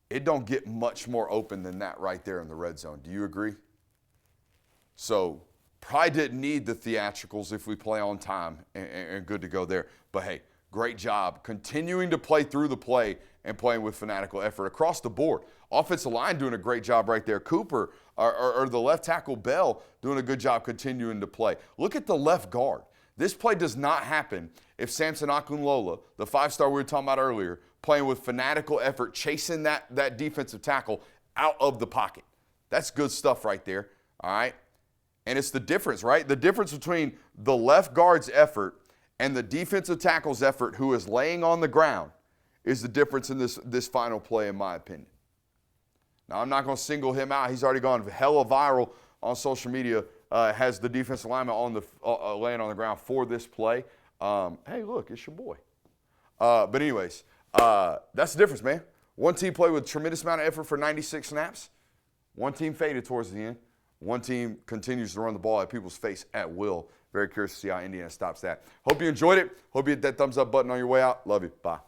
it don't get much more open than that right there in the red zone. Do you agree? So probably didn't need the theatricals if we play on time and good to go there. But hey, great job continuing to play through the play and playing with fanatical effort across the board. Offensive line doing a great job right there. Cooper or the left tackle Bell doing a good job continuing to play. Look at the left guard. This play does not happen if Samson Akunlola, the 5-star we were talking about earlier, playing with fanatical effort, chasing that defensive tackle out of the pocket. That's good stuff right there, all right? And it's the difference, right? The difference between the left guard's effort and the defensive tackle's effort who is laying on the ground is the difference in this final play, in my opinion. Now, I'm not going to single him out. He's already gone hella viral on social media, has the defensive lineman on the laying on the ground for this play. Hey, look, it's your boy. But anyways, that's the difference, man. One team played with a tremendous amount of effort for 96 snaps. One team faded towards the end. One team continues to run the ball at people's face at will. Very curious to see how Indiana stops that. Hope you enjoyed it. Hope you hit that thumbs up button on your way out. Love you. Bye.